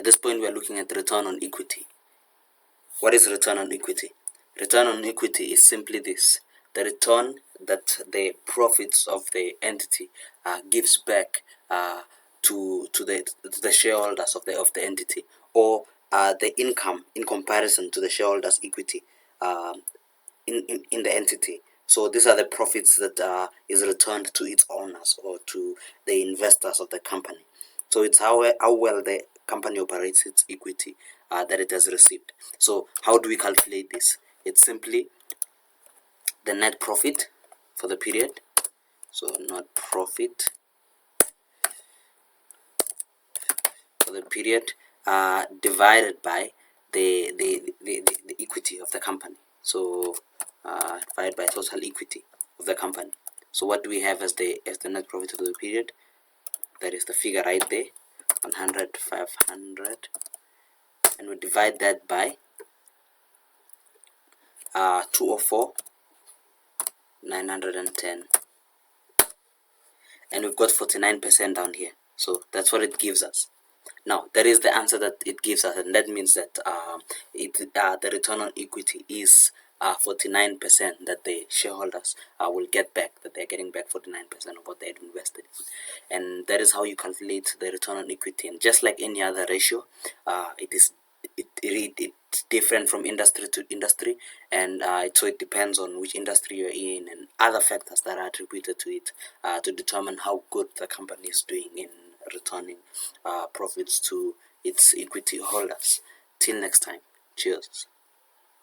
At this point, we are looking at return on equity. What is return on equity? Return on equity is simply this: the return that the profits of the entity gives back to the shareholders of the entity, or the income in comparison to the shareholders' equity in the entity. So these are the profits that is returned to its owners or to the investors of the company. So it's how well the company operates its equity that it has received. So how do we calculate this? It's simply the net profit for the period. So net profit for the period divided by the equity of the company. So divided by total equity of the company. So what do we have as the net profit of the period? That is the figure right there, 100, 500, and we divide that by 204, 910, and we've got 49% down here. So that's what it gives us. Now that is the answer that it gives us, and that means that the return on equity is 49%, that the shareholders will get back, that they're getting back 49% of what they had invested in. And that is how you calculate the return on equity. And just like any other ratio, it's different from industry to industry, and so it depends on which industry you're in and other factors that are attributed to it to determine how good the company is doing in returning profits to its equity holders. Till next time, cheers.